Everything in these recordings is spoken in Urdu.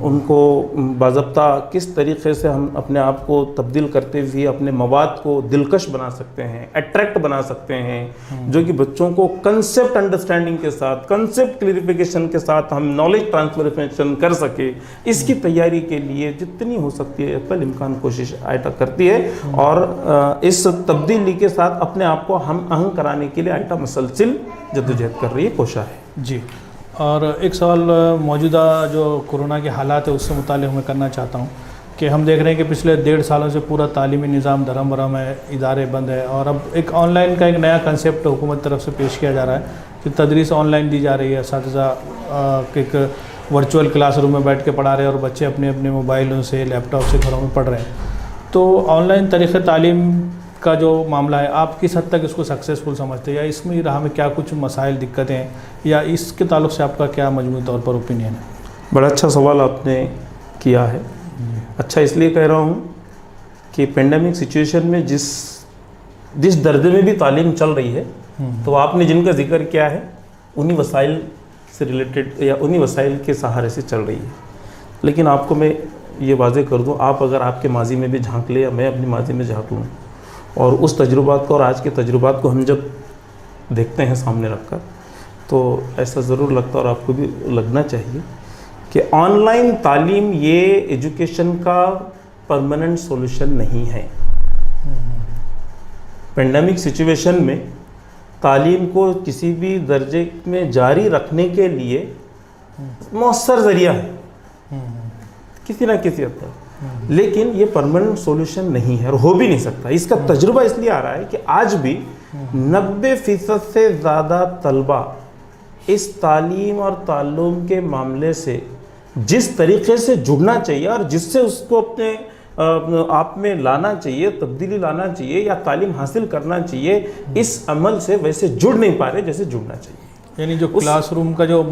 ان کو باضابطہ کس طریقے سے ہم اپنے آپ کو تبدیل کرتے ہوئے اپنے مواد کو دلکش بنا سکتے ہیں، اٹریکٹ بنا سکتے ہیں، جو کہ بچوں کو کنسیپٹ انڈرسٹینڈنگ کے ساتھ، کنسیپٹ کلیریفیکیشن کے ساتھ ہم نالج ٹرانسفارمیشن کر سکے، اس کی تیاری کے لیے جتنی ہو سکتی ہے عقل امکان کوشش آئٹا کرتی ہے، اور اس تبدیلی کے ساتھ اپنے آپ کو ہم آہنگ کرانے کے لیے آئٹا مسلسل جدوجہد کر رہی ہے، کوشاں ہے۔ جی، اور ایک سوال موجودہ جو کورونا کے حالات ہے اس سے متعلق میں کرنا چاہتا ہوں کہ ہم دیکھ رہے ہیں کہ پچھلے 1.5 سالوں سے پورا تعلیمی نظام دھرم برہم ہے، ادارے بند ہے، اور اب ایک آن لائن کا ایک نیا کنسیپٹ حکومت طرف سے پیش کیا جا رہا ہے کہ تدریس آن لائن دی جا رہی ہے، اساتذہ ایک ورچوئل کلاس روم میں بیٹھ کے پڑھا رہے ہیں اور بچے اپنے اپنے موبائلوں سے لیپ ٹاپ سے گھروں میں پڑھ رہے ہیں۔ تو آن لائن طریقہ تعلیم کا جو معاملہ ہے، آپ کس حد تک اس کو سکسیزفل سمجھتے ہیں، یا اس میں راہ میں کیا کچھ مسائل دقتیں ہیں، یا اس کے تعلق سے آپ کا کیا مجموعی طور پر اوپینین ہے؟ بڑا اچھا سوال آپ نے کیا ہے۔ اچھا اس لیے کہہ رہا ہوں کہ پینڈیمک سچویشن میں جس درجے میں بھی تعلیم چل رہی ہے، تو آپ نے جن کا ذکر کیا ہے انہی وسائل سے ریلیٹڈ یا انہی وسائل کے سہارے سے چل رہی ہے۔ لیکن آپ کو میں یہ واضح کر دوں، آپ اگر آپ کے ماضی میں بھی جھانک لیں یا میں اپنی ماضی میں جھانک لوں، اور اس تجربات کو اور آج کے تجربات کو ہم جب دیکھتے ہیں سامنے رکھ کر، تو ایسا ضرور لگتا ہے اور آپ کو بھی لگنا چاہیے کہ آن لائن تعلیم یہ ایجوکیشن کا پرماننٹ سولوشن نہیں ہے۔ پینڈیمک سچویشن میں تعلیم کو کسی بھی درجے میں جاری رکھنے کے لیے مؤثر ذریعہ ہے کسی نہ کسی حد تک، لیکن یہ پرماننٹ سولوشن نہیں ہے اور ہو بھی نہیں سکتا۔ اس کا تجربہ اس لیے آ رہا ہے کہ آج بھی 90% سے زیادہ طلبہ اس تعلیم اور تعلم کے معاملے سے جس طریقے سے جڑنا چاہیے اور جس سے اس کو اپنے آپ میں لانا چاہیے، تبدیلی لانا چاہیے یا تعلیم حاصل کرنا چاہیے، اس عمل سے ویسے جڑ نہیں پا رہے جیسے جڑنا چاہیے۔ یعنی جو کلاس روم کا جو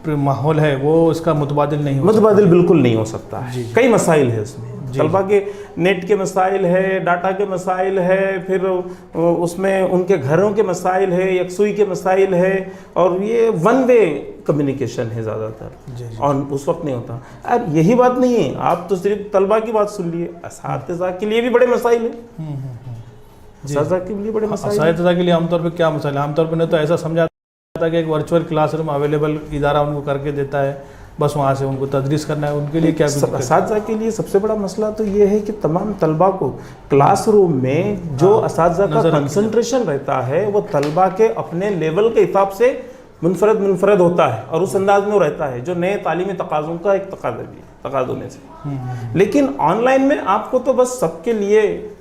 ماحول ہے وہ اس کا متبادل نہیں ہو متبادل بالکل نہیں ہو سکتا ہے۔ جی۔ کئی مسائل ہے اس میں، طلبہ کے نیٹ کے مسائل ہے، ڈاٹا کے مسائل ہے، پھر اس میں ان کے گھروں کے مسائل ہے، یکسوئی کے مسائل ہے، اور یہ ون وے کمیونیکیشن ہے زیادہ تر، اور اس وقت نہیں ہوتا۔ اب یہی بات نہیں ہے، آپ تو صرف طلبہ کی بات سن لیے، اساتذہ کے لیے بھی بڑے مسائل ہیں، اساتذہ کے لیے بڑے مسائل ہیں۔ اساتذہ کے لیے عام طور پہ کیا مسائل ہے؟ عام طور پہ نے تو ایسا سمجھا تھا کہ ایک ورچوئل کلاس روم اویلیبل ادارہ ان کو کر کے دیتا ہے، بس وہاں سے ان کو تدریس کرنا ہے۔ ان کے لیے کیا اساتذہ کے لیے سب سے بڑا مسئلہ تو یہ ہے کہ تمام طلبہ کو کلاس روم میں جو اساتذہ کا کنسنٹریشن رہتا ہے وہ طلبہ کے اپنے لیول کے حساب سے منفرد ہوتا ہے، اور اس انداز میں وہ رہتا ہے جو نئے تعلیمی تقاضوں کا ایک تقاضوں میں سے۔ لیکن آن لائن میں آپ کو تو بس سب کے لیے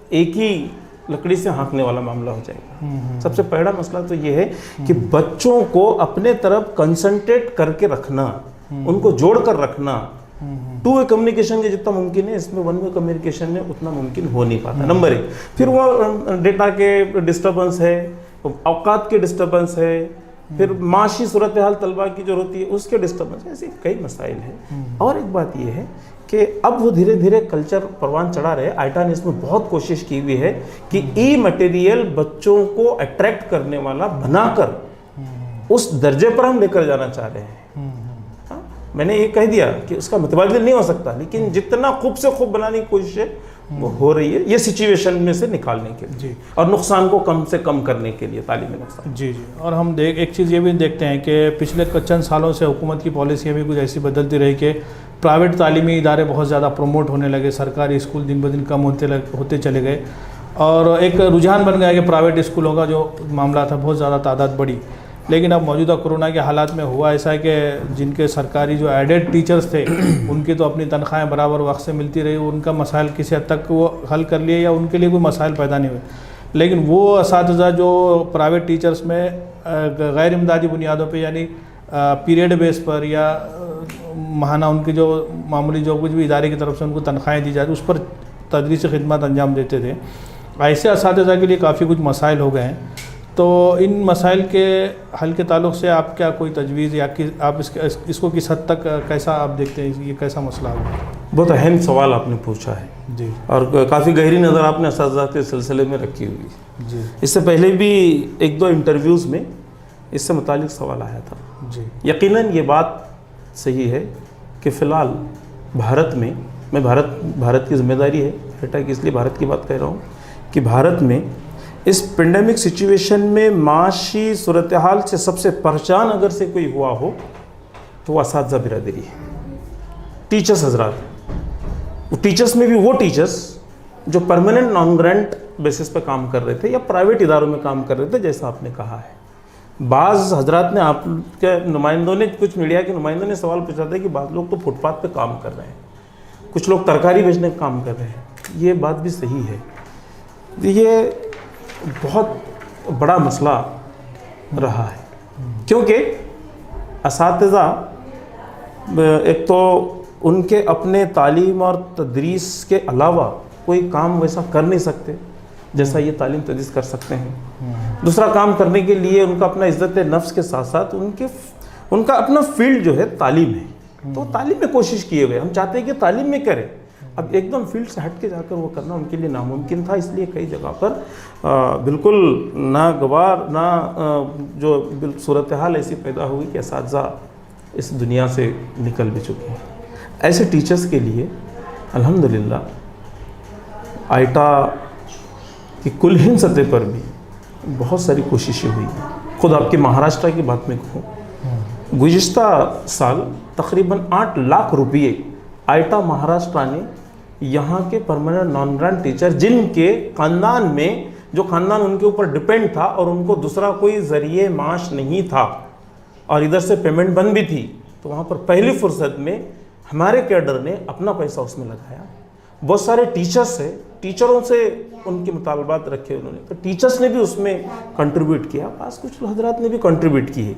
ایک ہی لکڑی سے ہانکنے والا معاملہ ہو جائے گا۔ سب سے پہلا مسئلہ تو یہ ہے کہ بچوں کو اپنے طرف کنسنٹریٹ کر کے رکھنا، ان کو جوڑ کر رکھنا۔ ٹو وے کمیونیکیشن جتنا ممکن ہے اس میں ون وے کمیونیکیشن میں اتنا ممکن ہو نہیں پاتا، نمبر 1۔ پھر وہ ڈیٹا کے ڈسٹربنس ہے، اوقات کے ڈسٹربنس ہے، پھر معاشی صورتحال طلبہ کی جو ہوتی ہے اس کے ڈسٹربنس، ایسے کئی مسائل ہیں۔ اور ایک بات یہ ہے کہ اب وہ دھیرے دھیرے کلچر پروان چڑھا رہے، آئٹا نے اس میں بہت کوشش کی ہوئی ہے کہ ای مٹیریل بچوں کو اٹریکٹ کرنے والا بنا کر اس درجے پر ہم لے کر جانا چاہ رہے ہیں۔ میں نے یہ کہہ دیا کہ اس کا متبادل نہیں ہو سکتا، لیکن جتنا خوب سے خوب بنانے کی کوشش ہے وہ ہو رہی ہے، یہ سچویشن میں سے نکالنے کے لیے اور نقصان کو کم سے کم کرنے کے لیے، تعلیمی نقصان۔ جی جی، اور ہم ایک چیز یہ بھی دیکھتے ہیں کہ پچھلے چند سالوں سے حکومت کی پالیسیاں بھی کچھ ایسی بدلتی رہی کہ پرائیویٹ تعلیمی ادارے بہت زیادہ پروموٹ ہونے لگے، سرکاری اسکول دن بدن کم ہوتے چلے گئے، اور ایک رجحان بن گیا کہ پرائیویٹ اسکولوں کا جو معاملہ تھا بہت زیادہ تعداد بڑھی۔ لیکن اب موجودہ کورونا کے حالات میں ہوا ایسا ہے کہ جن کے سرکاری جو ایڈڈ ٹیچرز تھے ان کی تو اپنی تنخواہیں برابر وقت سے ملتی رہی، ان کا مسائل کسی حد تک وہ حل کر لیے یا ان کے لیے کوئی مسائل پیدا نہیں ہوئے، لیکن وہ اساتذہ جو پرائیویٹ ٹیچرز میں غیر امدادی بنیادوں پہ یعنی پیریڈ بیس پر یا ماہانہ ان کی جو معمولی جو کچھ بھی ادارے کی طرف سے ان کو تنخواہیں دی جاتی اس پر تدریسی خدمات انجام دیتے تھے، ایسے اساتذہ کے لیے کافی کچھ مسائل ہو گئے ہیں۔ تو ان مسائل کے حل کے تعلق سے آپ کیا کوئی تجویز یا آپ اس کو کس حد تک کیسا آپ دیکھتے ہیں، یہ کیسا مسئلہ ہوگا؟ بہت اہم سوال آپ نے پوچھا ہے جی، اور کافی گہری نظر آپ نے اساتذہ کے سلسلے میں رکھی ہوئی۔ جی، اس سے پہلے بھی 1-2 انٹرویوز میں اس سے متعلق سوال آیا تھا۔ جی، یقیناً یہ بات صحیح ہے کہ فی الحال بھارت میں بھارت کی ذمہ داری ہے بیٹا کہ اس لیے بھارت کی بات کہہ رہا ہوں کہ بھارت میں اس پینڈیمک سچویشن میں معاشی صورتحال سے سب سے پریشان اگر سے کوئی ہوا ہو تو وہ اساتذہ برادری ہے، ٹیچرز حضرات۔ ٹیچرز میں بھی وہ ٹیچرز جو پرماننٹ نان گرانٹ بیسس پہ کام کر رہے تھے یا پرائیویٹ اداروں میں کام کر رہے تھے، جیسا آپ نے کہا ہے۔ بعض حضرات نے، آپ کے نمائندوں نے، کچھ میڈیا کے نمائندوں نے سوال پوچھا تھا کہ بعض لوگ تو فٹ پاتھ پہ کام کر رہے ہیں، کچھ لوگ ترکاری بیچنے کا کام کر رہے ہیں۔ یہ بات بھی صحیح ہے، یہ بہت بڑا مسئلہ رہا ہے، کیونکہ اساتذہ ایک تو ان کے اپنے تعلیم اور تدریس کے علاوہ کوئی کام ویسا کر نہیں سکتے جیسا یہ تعلیم تدریس کر سکتے ہیں۔ دوسرا کام کرنے کے لیے ان کا اپنا عزت نفس کے ساتھ ساتھ ان کا اپنا فیلڈ جو ہے تعلیم ہے، تو تعلیم میں کوشش کیے ہوئے، ہم چاہتے ہیں کہ تعلیم میں کریں۔ اب ایک دم فیلڈ سے ہٹ کے جا کر وہ کرنا ان کے لیے ناممکن تھا، اس لیے کئی جگہ پر بالکل ناگوار جو صورتحال ایسی پیدا ہوئی کہ اساتذہ اس دنیا سے نکل بھی چکے ہیں۔ ایسے ٹیچرز کے لیے الحمدللہ آئیٹا کی کل ہند سطح پر بھی بہت ساری کوششیں ہوئی ہیں۔ خود آپ کے مہاراشٹر کی بات میں کہوں، گزشتہ سال تقریباً 8 لاکھ روپئے آئیٹا مہاراشٹر نے یہاں کے پرماننٹ نان گرانٹ ٹیچر، جن کے خاندان میں، جو خاندان ان کے اوپر ڈپینڈ تھا اور ان کو دوسرا کوئی ذریعہ معاش نہیں تھا اور ادھر سے پیمنٹ بند بھی تھی، تو وہاں پر پہلی فرصت میں ہمارے کیڈر نے اپنا پیسہ اس میں لگایا۔ بہت سارے ٹیچرز ہیں، ٹیچروں سے ان کے مطالبات رکھے انہوں نے، تو ٹیچرز نے بھی اس میں کنٹریبیوٹ کیا، بعض کچھ حضرات نے بھی کنٹریبیوٹ کیے۔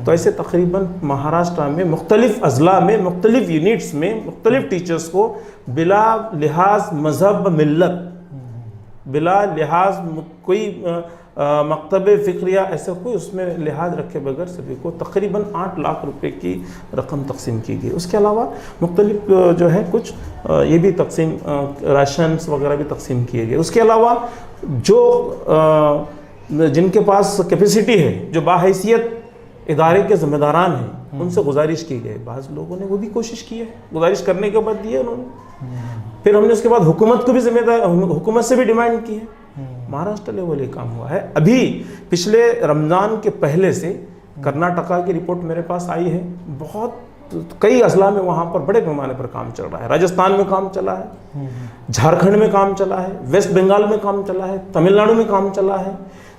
تو ایسے تقریباً مہاراشٹر میں مختلف اضلاع میں، مختلف یونٹس میں مختلف ٹیچرز کو بلا لحاظ مذہب ملت، بلا لحاظ کوئی مکتب فکریہ، ایسا کوئی اس میں لحاظ رکھے بغیر سبھی کو تقریباً 8 لاکھ روپے کی رقم تقسیم کی گئی۔ اس کے علاوہ مختلف جو ہے کچھ یہ بھی تقسیم، راشنز وغیرہ بھی تقسیم کیے گئے۔ اس کے علاوہ جو جن کے پاس کیپیسٹی ہے، جو باحیثیت ادارے کے ذمہ داران ہیں، ان سے گزارش کی گئی، بعض لوگوں نے وہ بھی کوشش کی ہے، گزارش کرنے کے بعد دیے انہوں نے۔ پھر ہم نے اس کے بعد حکومت کو بھی حکومت سے بھی ڈیمانڈ کی ہے۔ مہاراشٹر لیول یہ کام ہوا ہے۔ ابھی پچھلے رمضان کے پہلے سے کرناٹکا کی رپورٹ میرے پاس آئی ہے، بہت کئی اضلاع میں وہاں پر بڑے پیمانے پر کام چل رہا ہے۔ راجستھان میں کام چلا ہے، جھارکھنڈ میں کام چلا ہے، ویسٹ بنگال میں کام چلا ہے، تمل ناڈو میں کام چلا ہے۔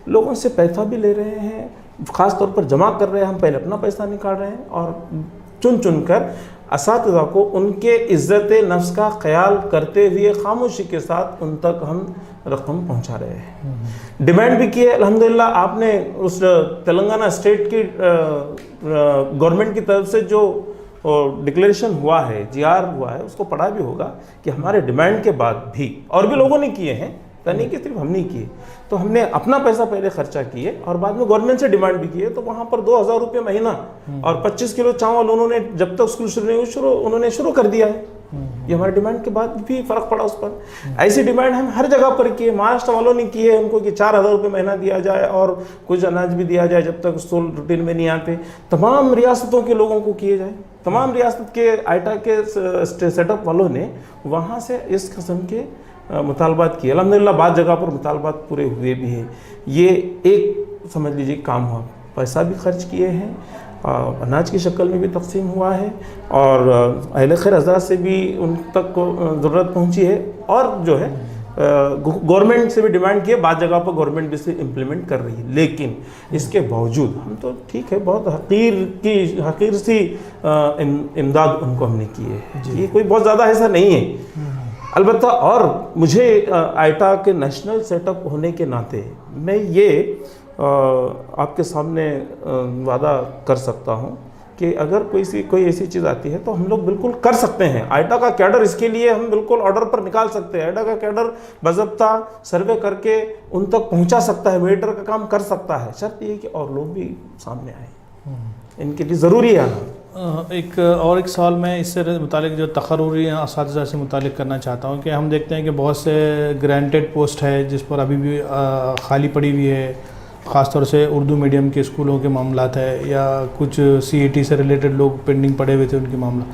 لوگوں سے پیسہ بھی لے رہے ہیں، خاص طور پر جمع کر رہے ہیں، ہم پہلے اپنا پیسہ نکال رہے ہیں اور چن کر اساتذہ کو ان کے عزت نفس کا خیال کرتے ہوئے خاموشی کے ساتھ ان تک ہم رقم پہنچا رہے ہیں۔ ڈیمانڈ بھی کی ہے الحمدللہ۔ آپ نے اس تلنگانہ اسٹیٹ کی گورنمنٹ کی طرف سے جو ڈکلیریشن ہوا ہے، GR ہوا ہے، اس کو پڑھا بھی ہوگا کہ ہمارے ڈیمانڈ کے بعد بھی اور بھی لوگوں نے کیے ہیں، نہیں کہ صرف ہم نہیں کیے، تو ہم نے اپنا پیسہ پہلے خرچہ کیے اور بعد میں گورنمنٹ سے ڈیمانڈ بھی کیے، تو وہاں پر 2000 روپے مہینہ اور 25 کلو چاول انہوں نے جب تک اسکول انہوں نے شروع کر دیا ہے۔ یہ ہمارے ڈیمانڈ کے بعد بھی فرق پڑا اس پر۔ ایسی ڈیمانڈ ہم ہر جگہ پر کیے، مہاراشٹر والوں نے کی ہے ان کو کہ 4000 روپے مہینہ دیا جائے اور کچھ اناج بھی دیا جائے جب تک اسکول روٹین میں نہیں آتے۔ تمام ریاستوں کے لوگوں کو کیے جائے، تمام ریاست کے آئیٹا کے سیٹ اپ والوں نے وہاں سے اس قسم کے مطالبات کیے۔ الحمدللہ بعض جگہ پر مطالبات پورے ہوئے بھی ہیں۔ یہ ایک سمجھ لیجیے کام ہوا، پیسہ بھی خرچ کیے ہیں، اناج کی شکل میں بھی تقسیم ہوا ہے اور اہل خیر حضرات سے بھی ان تک ضرورت پہنچی ہے، اور جو ہے گورنمنٹ سے بھی ڈیمانڈ کیے، بعض جگہ پر گورنمنٹ بھی سے امپلیمنٹ کر رہی ہے۔ لیکن اس کے باوجود ہم تو ٹھیک ہے، بہت حقیر سی امداد ان کو ہم نے کی ہے، یہ کوئی بہت زیادہ ایسا نہیں ہے۔ البتہ اور مجھے آئیٹا کے نیشنل سیٹ اپ ہونے کے ناطے میں یہ آپ کے سامنے وعدہ کر سکتا ہوں کہ اگر کوئی ایسی چیز آتی ہے تو ہم لوگ بالکل کر سکتے ہیں۔ آئیٹا کا کیڈر اس کے لیے ہم بالکل آرڈر پر نکال سکتے ہیں، آئیٹا کا کیڈر باضابطہ سروے کر کے ان تک پہنچا سکتا ہے، میڈیٹر کا کام کر سکتا ہے، شرط یہ کہ اور لوگ بھی سامنے آئیں، ان کے لیے ضروری ہے۔ ایک سوال میں اس سے متعلق جو تقرری اساتذہ سے متعلق کرنا چاہتا ہوں کہ ہم دیکھتے ہیں کہ بہت سے گرانٹیڈ پوسٹ ہے جس پر ابھی بھی خالی پڑی ہوئی ہے، خاص طور سے اردو میڈیم کے اسکولوں کے معاملات ہے یا کچھ CET سے ریلیٹڈ لوگ پینڈنگ پڑے ہوئے تھے ان کے معاملہ،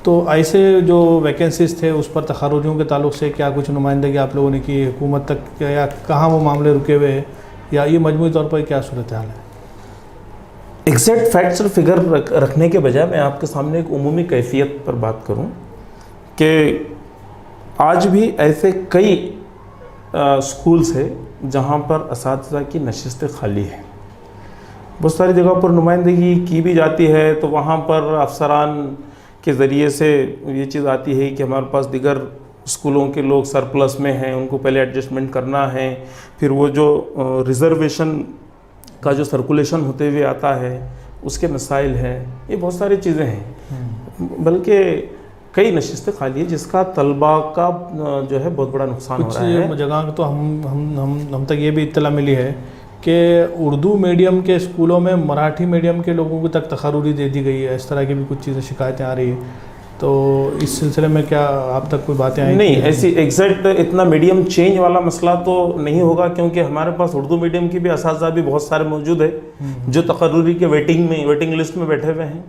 تو ایسے جو ویکنسیز تھے اس پر تخرجوں کے تعلق سے کیا کچھ نمائندگی آپ لوگوں نے کی حکومت تک، یا کہاں وہ معاملے رکے ہوئے ہیں، یا یہ مجموعی طور پر کیا صورتحال ہے؟ ایگزیکٹ فیکٹس اور فگر رکھنے کے بجائے میں آپ کے سامنے ایک عمومی کیفیت پر بات کروں کہ آج بھی ایسے کئی اسکولس ہیں جہاں پر اساتذہ کی نشستیں خالی ہیں. بہت ساری جگہ پر نمائندگی کی بھی جاتی ہے تو وہاں پر افسران کے ذریعے سے یہ چیز آتی ہے کہ ہمارے پاس دیگر اسکولوں کے لوگ سرپلس میں ہیں، ان کو پہلے ایڈجسٹمنٹ کرنا ہے، پھر وہ جو ریزرویشن کا جو سرکولیشن ہوتے ہوئے آتا ہے اس کے مسائل ہیں. یہ بہت ساری چیزیں ہیں، بلکہ کئی نشستیں خالی ہیں جس کا طلباء کا جو ہے بہت بڑا نقصان ہو رہا ہے. کچھ جگہ تو ہم تک یہ بھی اطلاع ملی ہے کہ اردو میڈیم کے اسکولوں میں مراٹھی میڈیم کے لوگوں کو تک تقرری دے دی گئی ہے. اس طرح کی بھی کچھ چیزیں شکایتیں آ رہی ہیں، تو اس سلسلے میں کیا آپ تک کوئی باتیں آئیں؟ نہیں، ایسی ایگزیکٹ اتنا میڈیم چینج والا مسئلہ تو نہیں ہوگا، کیونکہ ہمارے پاس اردو میڈیم کی بھی اساتذہ بھی بہت سارے موجود ہیں جو تقرری کے ویٹنگ لسٹ میں بیٹھے ہوئے ہیں.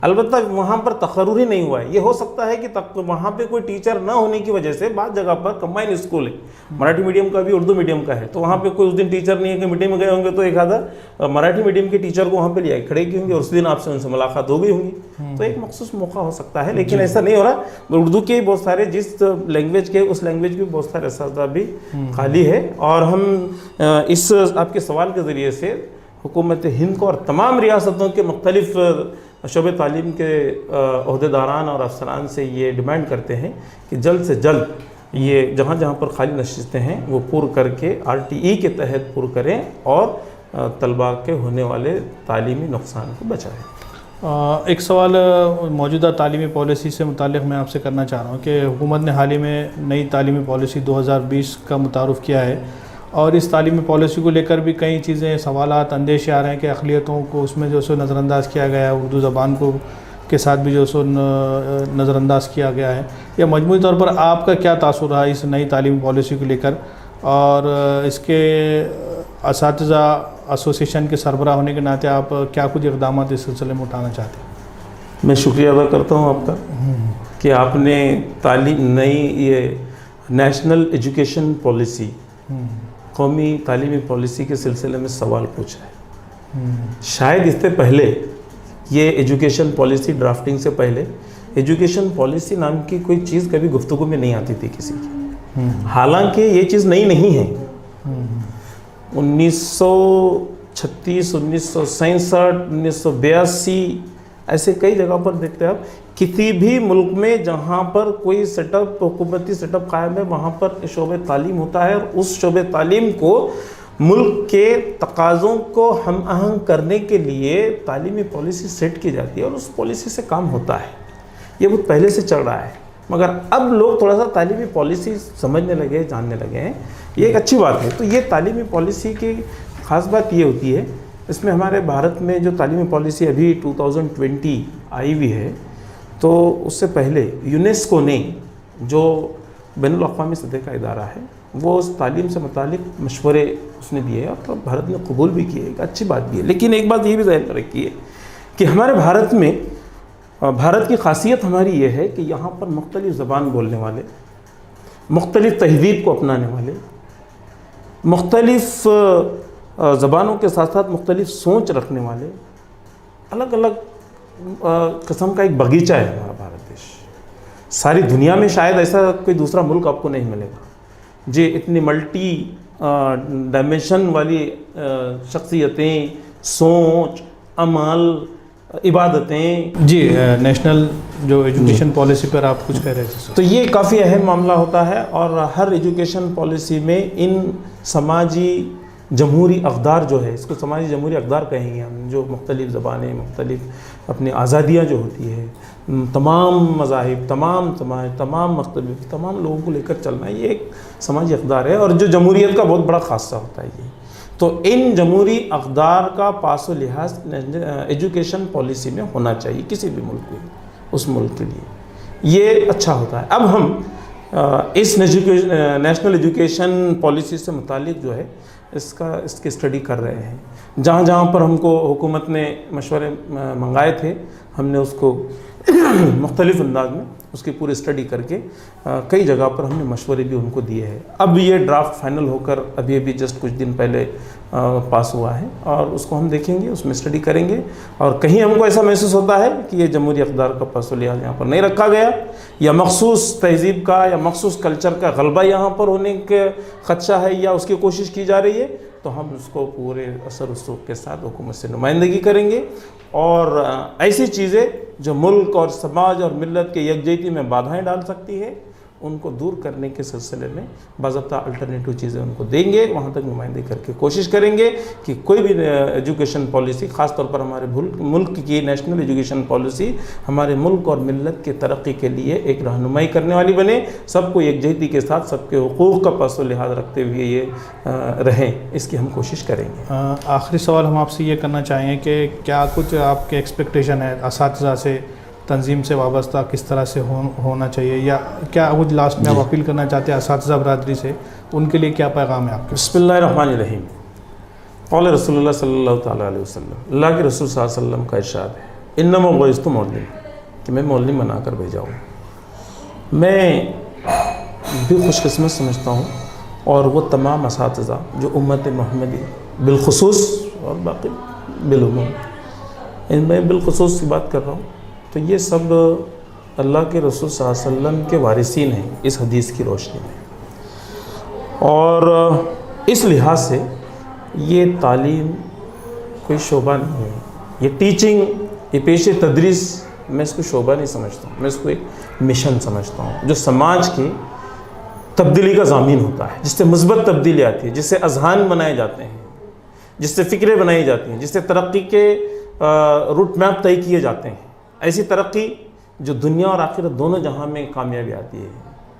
البتہ وہاں پر تقرری نہیں ہوا ہے. یہ ہو سکتا ہے کہ وہاں پہ کوئی ٹیچر نہ ہونے کی وجہ سے بعض جگہ پر کمبائن اسکول ہے، مراٹھی میڈیم کا بھی اردو میڈیم کا ہے، تو وہاں پہ کوئی اس دن ٹیچر نہیں ہے کہ میٹنگ میں گئے ہوں گے تو ایک آدھا مراٹھی میڈیم کے ٹیچر کو وہاں پہ لے آئے کھڑے کی ہوں گے اور اس دن آپ سے ان سے ملاقات ہو گئی ہوں گی، تو ایک مخصوص موقع ہو سکتا ہے. لیکن ایسا نہیں ہو رہا. اردو کے بہت سارے جس لینگویج کے اس لینگویج کے بہت سارے اساتذہ بھی خالی ہے. اور ہم اس آپ کے سوال کے ذریعے سے حکومت ہند کو اور تمام ریاستوں کے مختلف شعبہ تعلیم کے عہدیداران اور افسران سے یہ ڈیمانڈ کرتے ہیں کہ جلد سے جلد یہ جہاں جہاں پر خالی نشستیں ہیں وہ پور کر کے RTE کے تحت پور کریں اور طلباء کے ہونے والے تعلیمی نقصان کو بچائیں. ایک سوال موجودہ تعلیمی پالیسی سے متعلق میں آپ سے کرنا چاہ رہا ہوں کہ حکومت نے حال ہی میں نئی تعلیمی پالیسی 2020 کا متعارف کیا ہے، اور اس تعلیمی پالیسی کو لے کر بھی کئی چیزیں، سوالات، اندیشے آ رہے ہیں کہ اقلیتوں کو اس میں جو سو نظر انداز کیا گیا ہے، اردو زبان کو کے ساتھ بھی جو سو نظر انداز کیا گیا ہے. یا مجموعی طور پر آپ کا کیا تاثر رہا اس نئی تعلیمی پالیسی کو لے کر، اور اس کے اساتذہ ایسوسیشن کے سربراہ ہونے کے ناطے آپ کیا کچھ اقدامات اس سلسلے میں اٹھانا چاہتے ہیں؟ میں شکریہ ادا کرتا ہوں آپ کا کہ آپ نے نئی یہ نیشنل ایجوکیشن پالیسی، قومی تعلیمی پالیسی کے سلسلے میں سوال پوچھا ہے. شاید اس سے پہلے یہ ایجوکیشن پالیسی ڈرافٹنگ سے پہلے ایجوکیشن پالیسی نام کی کوئی چیز کبھی گفتگو میں نہیں آتی تھی کسی کی. حالانکہ یہ چیز نئی نہیں ہے. 1936 1967 1982 ایسے کئی جگہ پر دیکھتے ہیں آپ، کسی بھی ملک میں جہاں پر کوئی سیٹ اپ، حکومتی سیٹ اپ قائم ہے، وہاں پر شعبہ تعلیم ہوتا ہے، اور اس شعبہ تعلیم کو ملک کے تقاضوں کو ہم آہنگ کرنے کے لیے تعلیمی پالیسی سیٹ کی جاتی ہے اور اس پالیسی سے کام ہوتا ہے. یہ بہت پہلے سے چل رہا ہے، مگر اب لوگ تھوڑا سا تعلیمی پالیسی سمجھنے لگے، جاننے لگے ہیں. یہ ایک اچھی بات ہے. تو یہ تعلیمی پالیسی کی خاص بات یہ ہوتی ہے، اس میں ہمارے بھارت میں جو تعلیمی پالیسی ابھی 2020 آئی ہوئی ہے، تو اس سے پہلے یونیسکو نے جو بین الاقوامی سطح کا ادارہ ہے وہ اس تعلیم سے متعلق مشورے اس نے دیے اور بھارت نے قبول بھی کیے. ایک اچھی بات بھی ہے. لیکن ایک بات یہ بھی ذہن میں رکھی ہے کہ ہمارے بھارت میں، بھارت کی خاصیت ہماری یہ ہے کہ یہاں پر مختلف زبان بولنے والے، مختلف تہذیب کو اپنانے والے، مختلف زبانوں کے ساتھ ساتھ مختلف سوچ رکھنے والے، الگ الگ قسم کا ایک باغیچہ ہے ہمارا بھارت دیش. ساری دنیا میں شاید ایسا کوئی دوسرا ملک آپ کو نہیں ملے گا جی اتنی ملٹی ڈائمینشن والی شخصیتیں، سوچ، عمل، عبادتیں. جی نیشنل جو ایجوکیشن پالیسی پر آپ کچھ کہہ رہے تھے. تو یہ کافی اہم معاملہ ہوتا ہے، اور ہر ایجوکیشن پالیسی میں ان سماجی جمہوری اقدار جو ہے، اس کو سماجی جمہوری اقدار کہیں گے ہم، جو مختلف زبانیں، مختلف اپنی آزادیاں جو ہوتی ہے، تمام مذاہب، تمام سماج، تمام مختلف، تمام لوگوں کو لے کر چلنا، یہ ایک سماجی اقدار ہے اور جو جمہوریت کا بہت بڑا خاصہ ہوتا ہے یہ. تو ان جمہوری اقدار کا پاس و لحاظ ایجوکیشن پالیسی میں ہونا چاہیے کسی بھی ملک کو، اس ملک کے لیے. یہ اچھا ہوتا ہے. اب ہم اس نیشنل ایجوکیشن پالیسی سے متعلق جو ہے اس کی اسٹڈی کر رہے ہیں. جہاں جہاں پر ہم کو حکومت نے مشورے منگائے تھے، ہم نے اس کو مختلف انداز میں اس کی پوری اسٹڈی کر کے کئی جگہ پر ہم نے مشورے بھی ان کو دیے ہیں. اب یہ ڈرافٹ فائنل ہو کر ابھی جسٹ کچھ دن پہلے پاس ہوا ہے اور اس کو ہم دیکھیں گے, اس میں اسٹڈی کریں گے, اور کہیں ہم کو ایسا محسوس ہوتا ہے کہ یہ جمہوری اقدار کا پس و لحاظ یہاں پر نہیں رکھا گیا یا مخصوص تہذیب کا یا مخصوص کلچر کا غلبہ یہاں پر ہونے کے خدشہ ہے یا اس کی کوشش کی جا رہی ہے, تو ہم اس کو پورے اثر و رسوخ کے ساتھ حکومت سے نمائندگی کریں گے اور ایسی چیزیں جو ملک اور سماج اور ملت کے یکجہتی میں بادھائیں ڈال سکتی ہے ان کو دور کرنے کے سلسلے میں باضابطہ الٹرنیٹو چیزیں ان کو دیں گے, وہاں تک نمائندگی کر کے کوشش کریں گے کہ کوئی بھی ایجوکیشن پالیسی, خاص طور پر ہمارے ملک کی نیشنل ایجوکیشن پالیسی ہمارے ملک اور ملت کے ترقی کے لیے ایک رہنمائی کرنے والی بنے, سب کو یکجہتی کے ساتھ سب کے حقوق کا پس و لحاظ رکھتے ہوئے یہ رہیں, اس کی ہم کوشش کریں گے. آخری سوال ہم آپ سے یہ کرنا چاہیں گے کہ کیا کچھ آپ کے ایکسپیکٹیشن ہے اساتذہ سے, تنظیم سے وابستہ کس طرح سے ہونا چاہیے, یا کیا کچھ لاسٹ میں آپ اپیل کرنا چاہتے ہیں اساتذہ برادری سے, ان کے لیے کیا پیغام ہے آپ کے؟ بسم اللہ الرحمن الرحیم. قول رسول اللہ صلی اللہ تعالیٰ علیہ وسلم, اللہ کے رسول صلی اللہ علیہ وسلم کا ارشاد ہے, انما بعثت معلم, کہ میں معلم بنا کر بھیجا ہوں. میں بھی خوش قسمت سمجھتا ہوں اور وہ تمام اساتذہ جو امت محمدی بالخصوص اور باقی بالعموم, ان میں بالخصوص کی بات کر رہا ہوں, تو یہ سب اللہ کے رسول صلی اللہ علیہ وسلم کے وارثین ہیں اس حدیث کی روشنی میں, اور اس لحاظ سے یہ تعلیم کوئی شعبہ نہیں ہے, یہ ٹیچنگ, یہ پیش تدریس, میں اس کو شعبہ نہیں سمجھتا ہوں, میں اس کو ایک مشن سمجھتا ہوں جو سماج کی تبدیلی کا ضامن ہوتا ہے, جس سے مثبت تبدیلی آتی ہے, جس سے اذہان بنائے جاتے ہیں, جس سے فکریں بنائی جاتی ہیں, جس سے ترقی کے روٹ میپ طے کیے جاتے ہیں. ایسی ترقی جو دنیا اور آخرت دونوں جہاں میں کامیابی آتی ہے,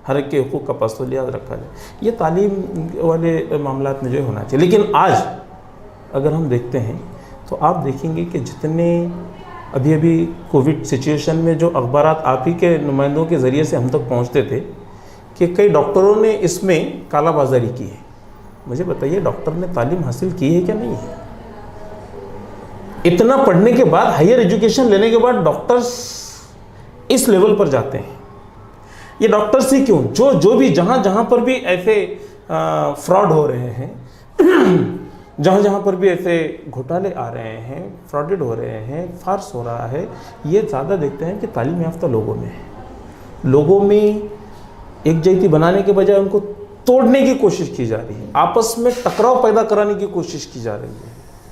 ہر ایک کے حقوق کا پس و لحاظ رکھا جائے, یہ تعلیم والے معاملات میں جو ہونا چاہیے. لیکن آج اگر ہم دیکھتے ہیں تو آپ دیکھیں گے کہ جتنے ابھی کووڈ سچویشن میں جو اخبارات آپ ہی کے نمائندوں کے ذریعے سے ہم تک پہنچتے تھے کہ کئی ڈاکٹروں نے اس میں کالا بازاری کی ہے. مجھے بتائیے ڈاکٹر نے تعلیم حاصل کی ہے کیا نہیں ہے؟ اتنا پڑھنے کے بعد, ہائر ایجوکیشن لینے کے بعد ڈاکٹرز اس لیول پر جاتے ہیں. یہ ڈاکٹرز ہی کیوں, جو بھی جہاں پر بھی ایسے فراڈ ہو رہے ہیں, جہاں پر بھی ایسے گھوٹالے آ رہے ہیں, فراڈڈ ہو رہے ہیں, فارس ہو رہا ہے, یہ زیادہ دیکھتے ہیں کہ تعلیم یافتہ لوگوں میں ہے. لوگوں میں یکجہتی بنانے کے بجائے ان کو توڑنے کی کوشش کی جا رہی ہے, آپس میں ٹکراؤ پیدا کرانے کی کوشش کی جا رہی ہے,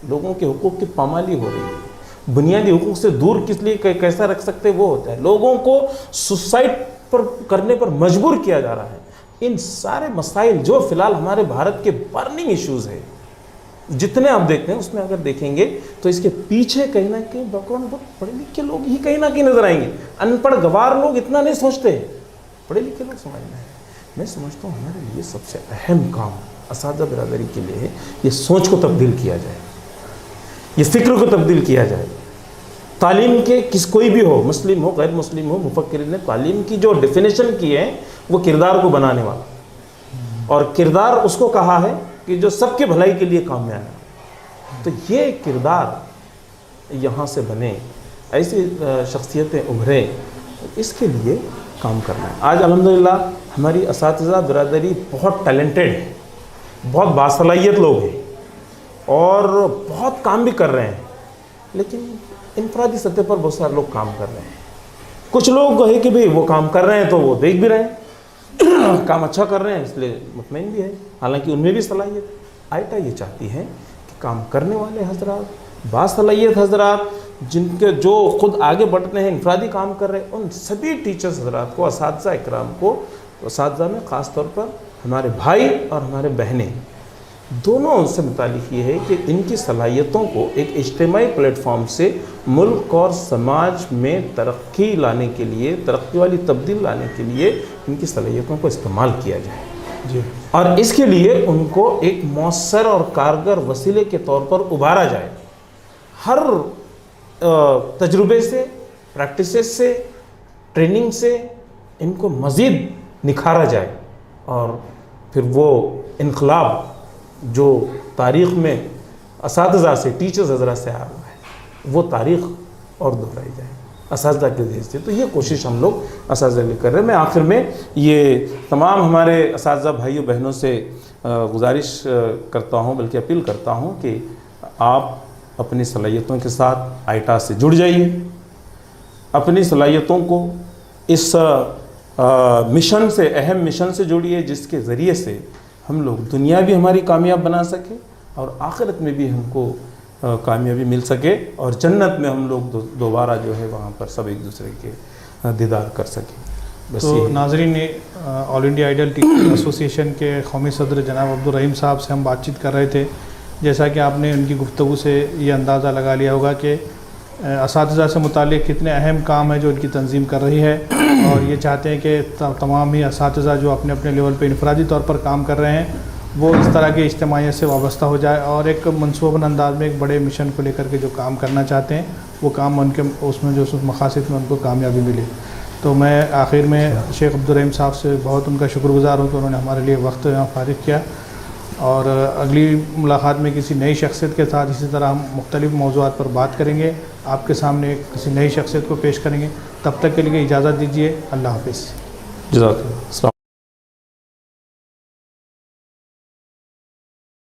لوگوں کے حقوق کی پامالی ہو رہی ہے. بنیادی حقوق سے دور کس لیے کیسا رکھ سکتے وہ ہوتا ہے, لوگوں کو سوسائڈ پر کرنے پر مجبور کیا جا رہا ہے. ان سارے مسائل جو فی الحال ہمارے بھارت کے برننگ ایشوز ہیں, جتنے آپ دیکھتے ہیں اس میں اگر دیکھیں گے تو اس کے پیچھے کہیں نہ کہیں بیک گراؤنڈ بہت پڑھے لکھے لوگ ہی کہیں نہ کہیں نظر آئیں گے. ان پڑھ گوار لوگ اتنا نہیں سوچتے, پڑھے لکھے لوگ سمجھنا ہے. میں سمجھتا ہوں ہمارے لیے سب سے اہم کام اساتذہ برادری کے لیے ہے یہ سوچ کو تبدیل کیا جائے, یہ فکر کو تبدیل کیا جائے. تعلیم کے کوئی بھی ہو, مسلم ہو غیر مسلم ہو, مفکرین نے تعلیم کی جو ڈیفینیشن کی ہے وہ کردار کو بنانے والا, اور کردار اس کو کہا ہے کہ جو سب کے بھلائی کے لیے کام میں آئے. تو یہ کردار یہاں سے بنے, ایسی شخصیتیں ابھریں, اس کے لیے کام کرنا ہے. آج الحمدللہ ہماری اساتذہ برادری بہت ٹیلنٹڈ ہے, بہت باصلاحیت لوگ ہیں اور بہت کام بھی کر رہے ہیں, لیکن انفرادی سطح پر بہت سارے لوگ کام کر رہے ہیں. کچھ لوگ ہے کہ بھئی وہ کام کر رہے ہیں تو وہ دیکھ بھی رہے ہیں, کام اچھا کر رہے ہیں اس لیے مطمئن بھی ہے, حالانکہ ان میں بھی صلاحیت. آئیٹا یہ چاہتی ہے کہ کام کرنے والے حضرات, باصلاحیت حضرات, جن کے جو خود آگے بڑھتے ہیں, انفرادی کام کر رہے ہیں, ان سبھی ٹیچرز حضرات کو, اساتذہ اکرام کو, اساتذہ میں خاص طور پر ہمارے بھائی اور ہمارے بہنیں, دونوں سے متعلق یہ ہے کہ ان کی صلاحیتوں کو ایک اجتماعی پلیٹ فارم سے ملک اور سماج میں ترقی لانے کے لیے, ترقی والی تبدیل لانے کے لیے ان کی صلاحیتوں کو استعمال کیا جائے جی, اور اس کے لیے ان کو ایک مؤثر اور کارگر وسیلے کے طور پر ابھارا جائے. ہر تجربے سے, پریکٹسز سے, ٹریننگ سے ان کو مزید نکھارا جائے, اور پھر وہ انقلاب جو تاریخ میں اساتذہ سے, ٹیچرز حضرات سے آ رہا ہے, وہ تاریخ اور دہرائی جائے. اساتذہ کے ذریعے سے. تو یہ کوشش ہم لوگ اساتذہ کے کر رہے ہیں. میں آخر میں یہ تمام ہمارے اساتذہ بھائیوں بہنوں سے گزارش کرتا ہوں، بلکہ اپیل کرتا ہوں کہ آپ اپنی صلاحیتوں کے ساتھ آئیٹا سے جڑ جائیے، اپنی صلاحیتوں کو اس مشن سے، اہم مشن سے جوڑیے، جس کے ذریعے سے ہم لوگ دنیا بھی ہماری کامیاب بنا سکیں اور آخرت میں بھی ہم کو کامیابی مل سکے، اور جنت میں ہم لوگ دوبارہ جو ہے وہاں پر سب ایک دوسرے کے دیدار کر سکیں. بس تو یہ ناظرین، آل انڈیا آئیڈیل ٹیچر ایسوسی ایشن کے قومی صدر جناب عبدالرحیم صاحب سے ہم بات چیت کر رہے تھے. جیسا کہ آپ نے ان کی گفتگو سے یہ اندازہ لگا لیا ہوگا کہ اساتذہ سے متعلق کتنے اہم کام ہیں جو ان کی تنظیم کر رہی ہے، اور یہ چاہتے ہیں کہ تمام ہی اساتذہ جو اپنے اپنے لیول پہ انفرادی طور پر کام کر رہے ہیں وہ اس طرح کی اجتماعیت سے وابستہ ہو جائے اور ایک منصوبہ بند انداز میں ایک بڑے مشن کو لے کر کے جو کام کرنا چاہتے ہیں وہ کام ان کے اس میں جو مقاصد میں ان کو کامیابی ملی. تو میں آخر میں شیخ عبدالرحیم صاحب سے بہت ان کا شکر گزار ہوں کہ انہوں نے ہمارے لیے وقت یہاں فارغ کیا، اور اگلی ملاقات میں کسی نئی شخصیت کے ساتھ اسی طرح ہم مختلف موضوعات پر بات کریں گے، آپ کے سامنے کسی نئی شخصیت کو پیش کریں گے. تب تک کے لیے اجازت دیجیے. اللہ حافظ. جزاک اللہ.